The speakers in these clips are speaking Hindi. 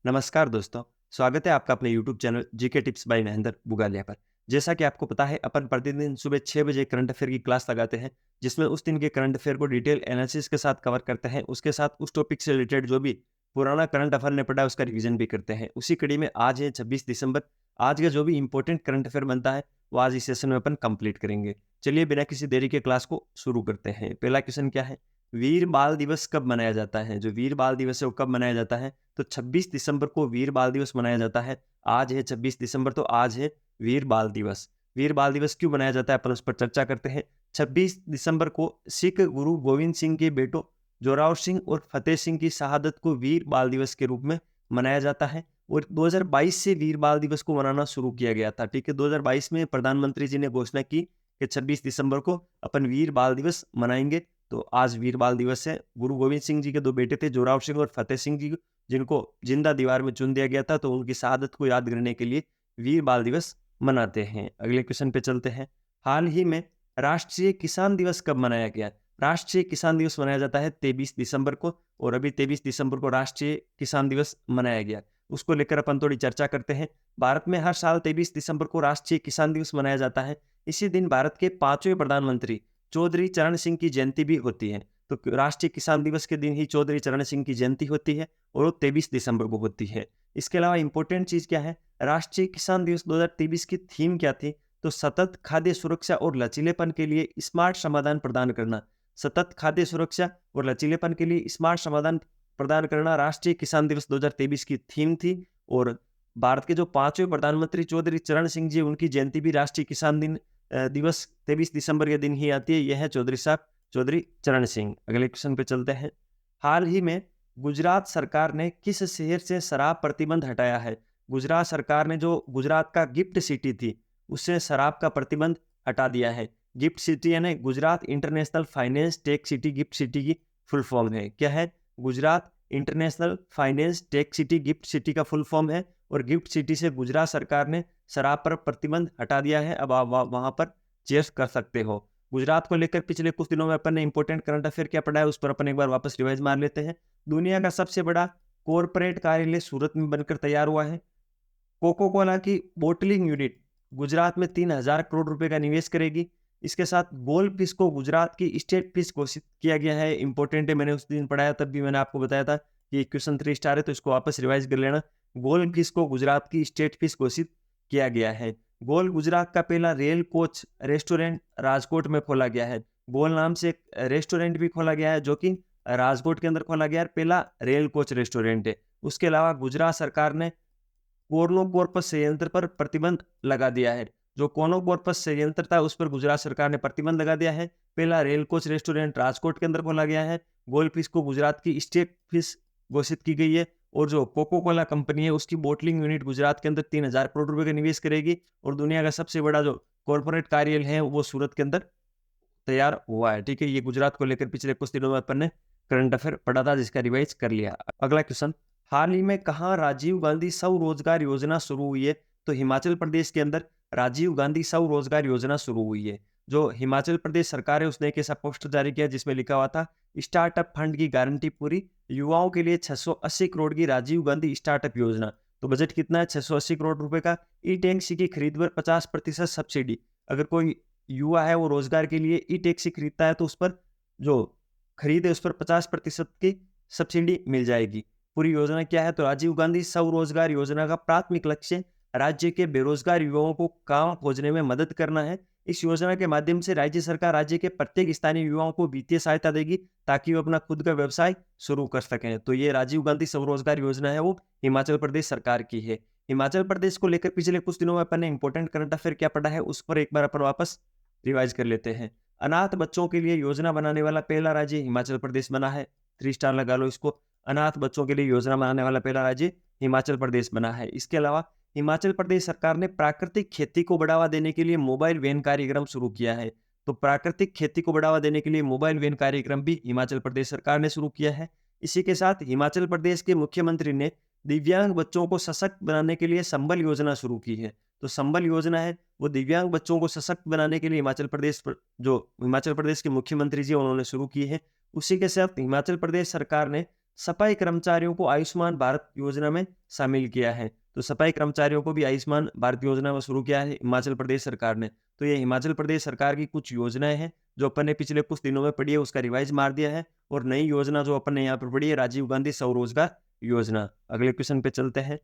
नमस्कार दोस्तों, स्वागत है आपका अपने YouTube channel GK tips by Mahendra Bugalia पर। जैसा कि आपको पता है अपन प्रतिदिन सुबह 6 बजे करंट अफेयर की क्लास लगाते हैं, जिसमें उस दिन के करंट अफेयर को डिटेल एनालिसिस के साथ कवर करते हैं। उसके साथ उस टॉपिक से रिलेटेड जो भी पुराना करंट अफेयर ने पढ़ा है उसका रिवीजन भी करते हैं। उसी कड़ी में आज है 26 दिसंबर। आज का जो भी इंपॉर्टेंट करंट अफेयर बनता है वो आज इस सेशन में अपन कंप्लीट करेंगे। चलिए बिना किसी देरी के क्लास को शुरू करते हैं। पहला क्वेश्चन क्या है? वीर बाल दिवस कब मनाया जाता है? जो वीर बाल दिवस है वो कब मनाया जाता है? तो 26 दिसंबर को वीर बाल दिवस मनाया जाता है। आज है 26 दिसंबर, तो आज है वीर बाल दिवस। वीर बाल दिवस क्यों मनाया जाता है अपन उस पर चर्चा करते हैं। 26 दिसंबर को सिख गुरु गोविंद सिंह के बेटों जोरावर सिंह और फतेह सिंह की शहादत को वीर बाल दिवस के रूप में मनाया जाता है। और 2022 से वीर बाल दिवस को मनाना शुरू किया गया था। ठीक है, 2022 में प्रधानमंत्री जी ने घोषणा की कि 26 दिसंबर को अपन वीर बाल दिवस मनाएंगे। तो आज वीर बाल दिवस है। गुरु गोविंद सिंह जी के दो बेटे थे, जोरावर सिंह और फतेह सिंह जी, जिनको जिंदा दीवार में चुन दिया गया था, तो उनकी शहादत को याद करने के लिए वीर बाल दिवस मनाते हैं। अगले क्वेश्चन पे चलते हैं। हाल ही में राष्ट्रीय किसान दिवस कब मनाया गया? राष्ट्रीय किसान दिवस मनाया जाता है 23 दिसंबर को, और अभी 23 दिसंबर को राष्ट्रीय किसान दिवस मनाया गया। उसको लेकर अपन थोड़ी चर्चा करते हैं। भारत में हर साल 23 दिसंबर को राष्ट्रीय किसान दिवस मनाया जाता है। इसी दिन भारत के 5वें प्रधानमंत्री चौधरी चरण सिंह की जयंती भी होती है। तो राष्ट्रीय किसान दिवस के दिन ही चौधरी चरण सिंह की जयंती होती है और वो 23 दिसंबर को होती है। इसके अलावा इंपॉर्टेंट चीज क्या है? राष्ट्रीय किसान दिवस 2023 की थीम क्या थी? तो सतत खाद्य सुरक्षा और लचीलेपन के लिए स्मार्ट समाधान प्रदान करना। सतत खाद्य सुरक्षा और लचीलेपन के लिए स्मार्ट समाधान प्रदान करना राष्ट्रीय किसान दिवस 2023 की थीम थी। और भारत के जो 5वें प्रधानमंत्री चौधरी चरण सिंह जी, उनकी जयंती भी राष्ट्रीय किसान दिवस 23 दिसंबर के दिन ही आती है। यह है चौधरी साहब चौधरी चरण सिंह। अगले क्वेश्चन पे चलते हैं। हाल ही में गुजरात सरकार ने किस शहर से शराब प्रतिबंध हटाया है? गुजरात सरकार ने जो गुजरात का गिफ्ट सिटी थी उससे शराब का प्रतिबंध हटा दिया है। गिफ्ट सिटी यानी Gujarat international finance tech city, gift city की फुल फॉर्म है। क्या है? Gujarat international finance tech city, gift city का फुल फॉर्म है। और गिफ्ट सिटी से गुजरात सरकार ने शराब पर प्रतिबंध हटा दिया है। अब आप वहां पर चेस कर सकते हो। गुजरात को लेकर पिछले कुछ दिनों में अपन ने इंपॉर्टेंट करंट अफेयर क्या पढ़ा है उस पर अपन एक बार वापस रिवाइज मार लेते हैं। दुनिया का सबसे बड़ा कॉरपोरेट कार्यालय सूरत में बनकर तैयार हुआ है। कोको कोला की बोटलिंग यूनिट गुजरात में 3,000 करोड़ रुपए का निवेश करेगी। इसके साथ गोल्ड फिश को गुजरात की स्टेट फिश घोषित किया गया है। इंपॉर्टेंट है, मैंने उस दिन पढ़ाया, तब भी मैंने आपको बताया था कि क्वेश्चन 3 स्टार है, तो इसको वापस रिवाइज कर लेना। गोल्ड फिश को गुजरात की स्टेट फिश घोषित किया गया है। गोल गुजरात का पहला रेल कोच रेस्टोरेंट राजकोट में खोला गया है। गोल नाम से एक रेस्टोरेंट भी खोला गया है जो कि राजकोट के अंदर खोला गया है। पहला रेल कोच रेस्टोरेंट है। उसके अलावा गुजरात सरकार ने कोर्नोकॉर्पस संयंत्र पर प्रतिबंध लगा दिया है। जो कोर्नोकॉर्पस संयंत्र था उस पर गुजरात सरकार ने प्रतिबंध लगा दिया है। पहला रेल कोच रेस्टोरेंट राजकोट के अंदर खोला गया है। गोल्ड फिश को गुजरात की स्टेट फिश घोषित की गई है। और जो कोको कोला कंपनी है उसकी बोटलिंग यूनिट गुजरात के अंदर 3,000 करोड़ रुपए का निवेश करेगी। और दुनिया का सबसे बड़ा जो कॉर्पोरेट कार्यालय है वो सूरत के अंदर तैयार हुआ है। ठीक है, ये गुजरात को लेकर पिछले कुछ दिनों में अपन ने करंट अफेयर पढ़ा था, जिसका रिवाइज कर लिया। अगला क्वेश्चन, हाल ही में कहाँ राजीव गांधी स्वरोजगार योजना शुरू हुई है? तो हिमाचल प्रदेश के अंदर राजीव गांधी स्वरोजगार योजना शुरू हुई है। जो हिमाचल प्रदेश सरकार है उसने एक ऐसा पोस्टर जारी किया जिसमें लिखा हुआ था, स्टार्टअप फंड की गारंटी पूरी, युवाओं के लिए 680 करोड़ की राजीव गांधी स्टार्टअप योजना। तो बजट कितना है? 680 करोड़ रुपए का। ई टैक्सी की खरीद पर 50% सब्सिडी। अगर कोई युवा है वो रोजगार के लिए ई टैक्सी खरीदता है तो उस पर जो खरीद है उस पर 50% की सब्सिडी मिल जाएगी। पूरी योजना क्या है? तो राजीव गांधी स्वरोजगार योजना का प्राथमिक लक्ष्य राज्य के बेरोजगार युवाओं को काम खोजने में मदद करना है। इस योजना के माध्यम से राज्य सरकार राज्य के प्रत्येक स्थानीय युवाओं को वित्तीय सहायता देगी ताकि वो अपना खुद का व्यवसाय शुरू कर सकें। तो ये राजीव गांधी स्वरोजगार योजना है वो हिमाचल प्रदेश सरकार की है। हिमाचल प्रदेश को लेकर पिछले कुछ दिनों में अपन ने इंपॉर्टेंट करंट अफेयर क्या पढ़ा है उस पर एक बार अपन वापस रिवाइज कर लेते हैं। अनाथ बच्चों के लिए योजना बनाने वाला पहला राज्य हिमाचल प्रदेश बना है। 3 स्टार लगा लो इसको। अनाथ बच्चों के लिए योजना बनाने वाला पहला राज्य हिमाचल प्रदेश बना है। इसके अलावा हिमाचल प्रदेश सरकार ने प्राकृतिक खेती को बढ़ावा देने के लिए मोबाइल वैन कार्यक्रम शुरू किया है। तो प्राकृतिक खेती को बढ़ावा देने के लिए मोबाइल वैन कार्यक्रम भी हिमाचल प्रदेश सरकार ने शुरू किया है। इसी के साथ हिमाचल प्रदेश के मुख्यमंत्री ने दिव्यांग बच्चों को सशक्त बनाने के लिए संबल योजना शुरू की है। तो संबल योजना है वो दिव्यांग बच्चों को सशक्त बनाने के लिए हिमाचल प्रदेश के मुख्यमंत्री जी उन्होंने शुरू की है। उसी के साथ हिमाचल प्रदेश सरकार ने सफाई कर्मचारियों को आयुष्मान भारत योजना में शामिल किया है। तो सफाई कर्मचारियों को भी आयुष्मान भारत योजना में शुरू किया है हिमाचल प्रदेश सरकार ने। तो ये हिमाचल प्रदेश सरकार की कुछ योजनाएं हैं जो अपन ने पिछले कुछ दिनों में पढ़ी है, उसका रिवाइज मार दिया है। और नई योजना जो अपन ने यहाँ पर पढ़ी है, राजीव गांधी स्वरोजगार योजना। अगले क्वेश्चन पे चलते हैं।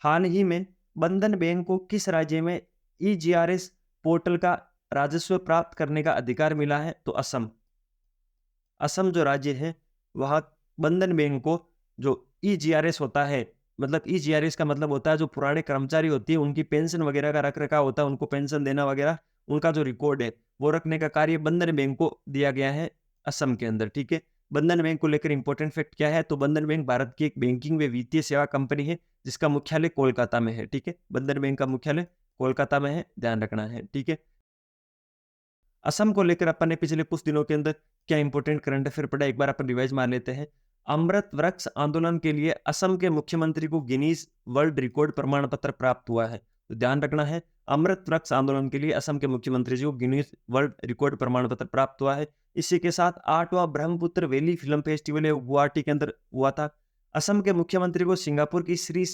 हाल ही में बंधन बैंक को किस राज्य में ईजीआरएस पोर्टल का राजस्व प्राप्त करने का अधिकार मिला है? तो असम। असम जो राज्य है वहाँ बंधन बैंक को जो ईजीआरएस होता है, मतलब ईजीआरएस का मतलब होता है जो पुराने कर्मचारी होती है उनकी पेंशन वगैरह का रख रखाव होता है, उनको पेंशन देना वगैरह, उनका जो रिकॉर्ड है वो रखने का कार्य बंधन बैंक को दिया गया है असम के अंदर। ठीक है, बंधन बैंक को लेकर इंपॉर्टेंट फैक्ट क्या है? तो बंधन बैंक भारत की एक बैंकिंग व वित्तीय सेवा कंपनी है जिसका मुख्यालय कोलकाता में है। ठीक है, बंधन बैंक का मुख्यालय कोलकाता में है, ध्यान रखना है। ठीक है, असम को लेकर अपन ने पिछले कुछ दिनों के अंदर क्या इंपॉर्टेंट करंट अफेयर पढ़ा, एक बार अपन रिवाइज मार लेते हैं। अमृत वृक्ष आंदोलन के लिए असम के मुख्यमंत्री को गिनीज वर्ल्ड रिकॉर्ड प्रमाण पत्र प्राप्त हुआ है। तो ध्यान रखना है, अमृत वृक्ष आंदोलन के लिए असम के मुख्यमंत्री जी को गिनीज वर्ल्ड रिकॉर्ड प्रमाण पत्र प्राप्त हुआ है। इसी के साथ 8वां Brahmaputra valley film festival Guwahati के अंदर हुआ था। असम के मुख्यमंत्री को सिंगापुर की श्री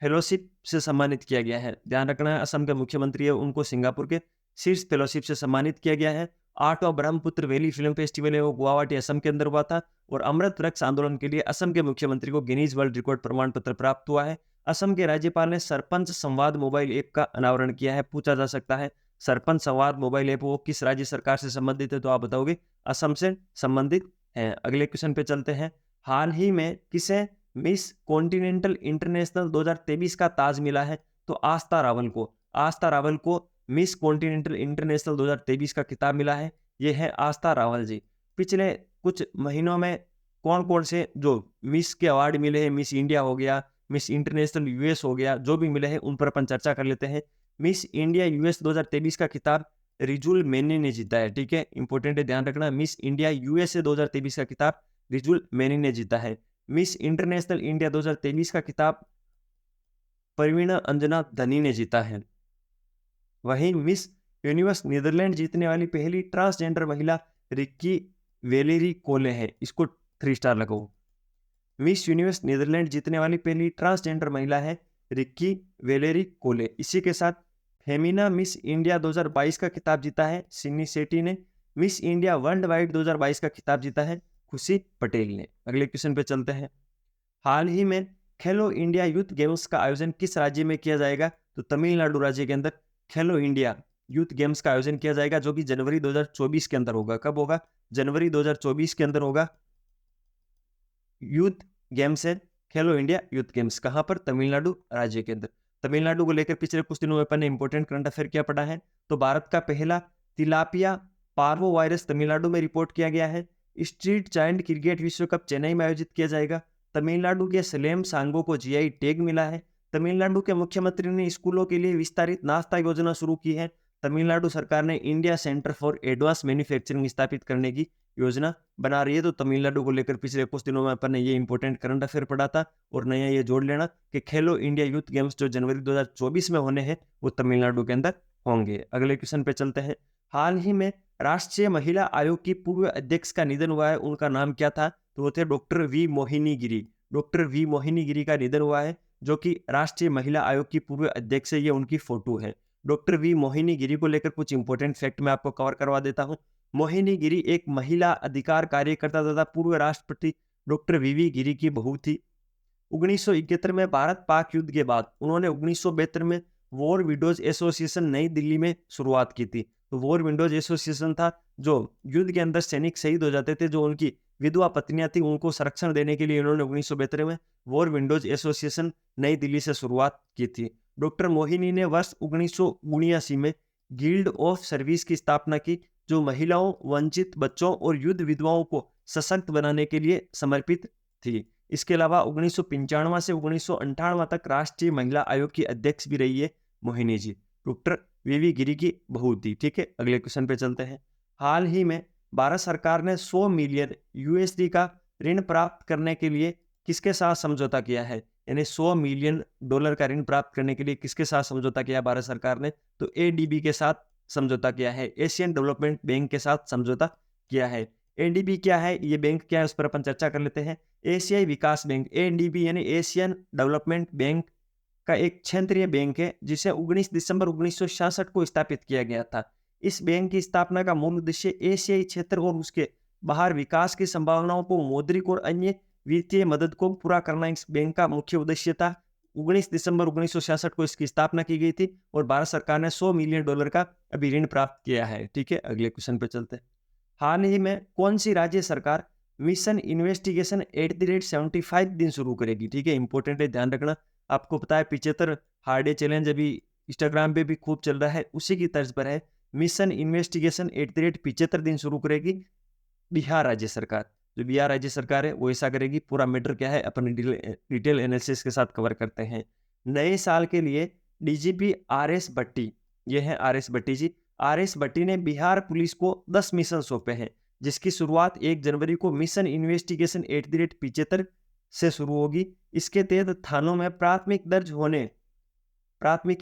फेलोशिप से सम्मानित किया गया है। ध्यान रखना है, असम के मुख्यमंत्री है उनको सिंगापुर के शीर्ष फेलोशिप से सम्मानित किया गया है। 8वां ब्रह्मपुत्र वैली फिल्म फेस्टिवल है वो गुवाहाटी असम के अंदर हुआ था। और अमृत वृक्ष आंदोलन के लिए असम के मुख्यमंत्री को गिनीज वर्ल्ड रिकॉर्ड प्रमाण पत्र प्राप्त हुआ है। असम के राज्यपाल ने सरपंच संवाद मोबाइल ऐप का अनावरण किया है। पूछा जा सकता है सरपंच संवाद मोबाइल ऐप वो किस राज्य सरकार से संबंधित है? तो आप बताओगे असम से संबंधित है। अगले क्वेश्चन पे चलते हैं। हाल ही में किसे मिस कॉन्टिनेंटल इंटरनेशनल 2023 का ताज मिला है? तो आस्था रावल को। आस्था रावल को मिस कॉन्टिनेंटल इंटरनेशनल 2023 का खिताब मिला है। ये है आस्था रावल जी। पिछले कुछ महीनों में कौन कौन से जो मिस के अवार्ड मिले हैं, मिस इंडिया हो गया, मिस इंटरनेशनल यूएस हो गया, जो भी मिले हैं उन पर अपन चर्चा कर लेते हैं। मिस इंडिया यूएस 2023 का खिताब रिजुल मेनी ने जीता है। ठीक है, इंपॉर्टेंट है, ध्यान रखना। मिस इंडिया यूएसए 2023 का खिताब रिजुल मेनी ने जीता है। मिस इंटरनेशनल इंडिया 2023 का खिताब परवीना अंजना धनी ने जीता है। वहीं मिस यूनिवर्स नीदरलैंड जीतने वाली पहली ट्रांसजेंडर महिला रिक्की वेलेरी कोले है। इसको 3 स्टार लगाओ। मिस यूनिवर्स नीदरलैंड जीतने वाली पहली ट्रांसजेंडर महिला है रिक्की वेलेरी कोले। इसी के साथ फेमिना मिस इंडिया 2022 का खिताब जीता है सिन्नी सेठी ने। मिस इंडिया वर्ल्ड वाइड 2022 का खिताब जीता है खुशी पटेल ने। अगले क्वेश्चन पे चलते हैं। हाल ही में खेलो इंडिया यूथ गेम्स का आयोजन किस राज्य में किया जाएगा? तो तमिलनाडु राज्य के अंदर खेलो इंडिया यूथ गेम्स का आयोजन किया जाएगा, जो कि जनवरी 2024 के अंदर होगा। कब होगा? जनवरी 2024 के अंदर होगा। यूथ गेम्स है खेलो इंडिया यूथ गेम्स, कहां पर? तमिलनाडु राज्य के अंदर। तमिलनाडु को लेकर पिछले कुछ दिनों में अपन ने इंपॉर्टेंट करंट अफेयर क्या पढ़ा है? तो भारत का पहला तिलापिया पार्वो वायरस तमिलनाडु में रिपोर्ट किया गया है। स्ट्रीट चाइल्ड क्रिकेट विश्व कप चेन्नई में आयोजित किया जाएगा। तमिलनाडु के सलेम सांगो को जीआई टैग मिला है। तमिलनाडु के मुख्यमंत्री ने स्कूलों के लिए विस्तारित नाश्ता योजना शुरू की है। तमिलनाडु सरकार ने India centre for advance manufacturing स्थापित करने की योजना बना रही है। तो तमिलनाडु को लेकर पिछले कुछ दिनों में अपन ने ये इंपॉर्टेंट करंट अफेयर पढ़ा था। और नया ये जोड़ लेना कि खेलो इंडिया यूथ गेम्स जो जनवरी 2024 में होने हैं वो तमिलनाडु के अंदर होंगे। अगले क्वेश्चन पे चलते हैं। हाल ही में राष्ट्रीय महिला आयोग की पूर्व अध्यक्ष का निधन हुआ है, उनका नाम क्या था? तो वो थे डॉक्टर वी मोहिनी गिरी। डॉक्टर वी मोहिनी गिरी का निधन हुआ है, जो कि राष्ट्रीय महिला आयोग की पूर्व अध्यक्ष है। ये उनकी फोटो है। डॉक्टर वी मोहिनी गिरी को लेकर कुछ इंपॉर्टेंट फैक्ट मैं आपको कवर करवा देता हूं। मोहिनी गिरी एक महिला अधिकार कार्यकर्ता तथा पूर्व राष्ट्रपति डॉक्टर वीवी गिरी की बहू थी। 1971 में भारत पाक युद्ध के बाद उन्होंने 1972 में वॉर विडोज एसोसिएशन नई दिल्ली में शुरुआत की थी। तो वॉर विडोज एसोसिएशन था जो युद्ध के अंदर सैनिक शहीद हो जाते थे, जो उनकी विधवा पत्नियां थी, उनको संरक्षण देने के लिए उन्होंने 1972 में वॉर विंडोज एसोसिएशन नई दिल्ली से शुरुआत की थी। डॉक्टर मोहिनी ने वर्ष 1979 में गिल्ड ऑफ सर्विस की स्थापना की, जो महिलाओं, वंचित बच्चों और युद्ध विधवाओं को सशक्त बनाने के लिए समर्पित थी। इसके अलावा 1995 से 1998 तक राष्ट्रीय महिला आयोग की अध्यक्ष भी रही है मोहिनी जी। डॉक्टर वीवी गिरी की बहू थी। ठीक है, अगले क्वेश्चन पे चलते हैं। हाल ही में भारत सरकार ने 100 मिलियन यूएसडी का ऋण प्राप्त करने के लिए किसके साथ समझौता किया है? यानी 100 मिलियन डॉलर का ऋण प्राप्त करने के लिए किसके साथ समझौता किया भारत सरकार ने? तो एडीबी के साथ समझौता किया है, एशियन डेवलपमेंट बैंक के साथ समझौता किया है। एनडीबी क्या है, ये बैंक क्या है, उस पर अपन चर्चा कर लेते हैं। एशियाई विकास बैंक, एनडीबी यानी एशियन डेवलपमेंट बैंक का एक क्षेत्रीय बैंक है जिसे 19 दिसंबर 1966 को स्थापित किया गया था। इस बैंक की स्थापना का मूल उद्देश्य एशियाई क्षेत्र और उसके बाहर विकास की संभावनाओं को मौद्रिक और अन्य वित्तीय मदद को पूरा करना इस बैंक का मुख्य उद्देश्य था। 19 दिसंबर 1966 को इसकी स्थापना की गई थी और भारत सरकार ने $100 मिलियन का अभी ऋण प्राप्त किया है। ठीक है, अगले क्वेश्चन पे चलते हैं। हाल ही में कौन सी राज्य सरकार मिशन इन्वेस्टिगेशन @75 दिन शुरू करेगी? ठीक है, इंपॉर्टेंट है, ध्यान रखना। आपको पता है 75 हार्ड डे चैलेंज अभी इंस्टाग्राम पे भी खूब चल रहा है, उसी की तर्ज पर है। मिशन इन्वेस्टिगेशन @75 दिन शुरू करेगी बिहार राज्य सरकार। जो बिहार राज्य सरकार है वो ऐसा करेगी। पूरा मैटर क्या है अपन डिटेल एनालिसिस के साथ कवर करते हैं। नए साल के लिए डीजीपी आर.एस. भट्टी, ये है आर.एस. भट्टी जी। आर.एस. भट्टी ने बिहार पुलिस को 10 मिशन सौंपे हैं, जिसकी शुरुआत 1 जनवरी को मिशन इन्वेस्टिगेशन @75 से शुरू होगी। इसके तहत थानों में प्राथमिकी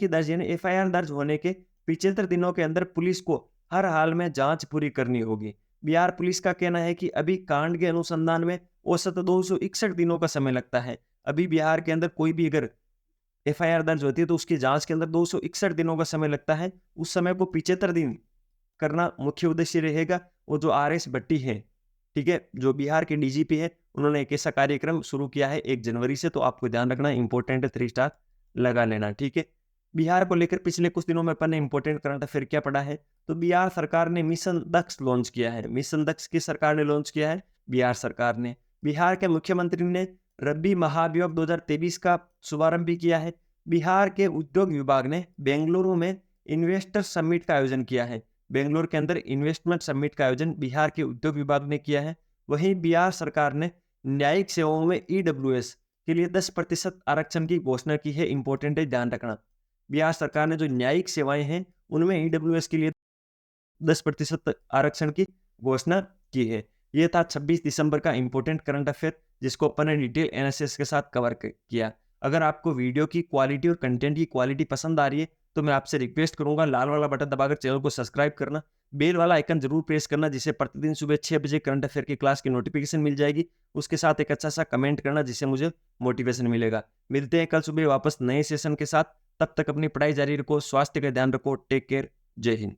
दर्ज यानी एफआईआर दर्ज होने के 75 दिनों के अंदर पुलिस को हर हाल में जांच पूरी करनी होगी। बिहार पुलिस का कहना है कि अभी कांड के अनुसंधान में औसत 261 दिनों का समय लगता है। अभी बिहार के अंदर कोई भी अगर एफआईआर दर्ज होती है तो उसकी जांच के अंदर 261 दिनों का समय लगता है। उस समय को 75 दिन करना मुख्य उद्देश्य रहेगा। और जो आर.एस. भट्टी है, ठीक है, जो बिहार के डीजीपी है, उन्होंने एक ऐसा कार्यक्रम शुरू किया है 1 जनवरी से, तो आपको ध्यान रखना, इंपॉर्टेंट है, 3 स्टार लगा लेना। ठीक है, बिहार को लेकर पिछले कुछ दिनों में अपन ने इंपॉर्टेंट करंट अफेयर क्या पढ़ा है, तो बिहार सरकार ने मिशन दक्ष लॉन्च किया है। मिशन दक्ष किस सरकार ने लॉन्च किया है? बिहार सरकार ने। बिहार के मुख्यमंत्री ने रबी महाभियोग 2023 का शुभारंभ भी किया है। बिहार के उद्योग विभाग ने बेंगलुरु में इन्वेस्टर समिट का आयोजन किया है। बेंगलुरु के अंदर इन्वेस्टमेंट समिट का आयोजन बिहार के उद्योग विभाग ने किया है। वहीं बिहार सरकार ने न्यायिक सेवाओं में ईडब्ल्यूएस के लिए 10% आरक्षण की घोषणा की है। इंपॉर्टेंट है, ध्यान रखना। बिहार सरकार ने जो न्यायिक सेवाएं हैं उनमें ईडब्ल्यूएस के लिए 10% आरक्षण की घोषणा की है। यह था 26 दिसंबर का इंपॉर्टेंट करंट अफेयर, जिसको अपन ने डिटेल एनालिसिस के साथ कवर किया। अगर आपको वीडियो की क्वालिटी और कंटेंट की क्वालिटी पसंद आ रही है तो मैं आपसे रिक्वेस्ट करूंगा, लाल वाला बटन दबाकर चैनल को सब्सक्राइब करना, बेल वाला आइकन जरूर प्रेस करना, जिससे प्रतिदिन सुबह 6 बजे करंट अफेयर की क्लास की नोटिफिकेशन मिल जाएगी। उसके साथ एक अच्छा सा कमेंट करना, जिससे मुझे मोटिवेशन मिलेगा। मिलते हैं कल सुबह वापस नए सेशन के साथ। तब तक अपनी पढ़ाई जारी रखो, स्वास्थ्य का ध्यान रखो। टेक केयर, जय हिंद।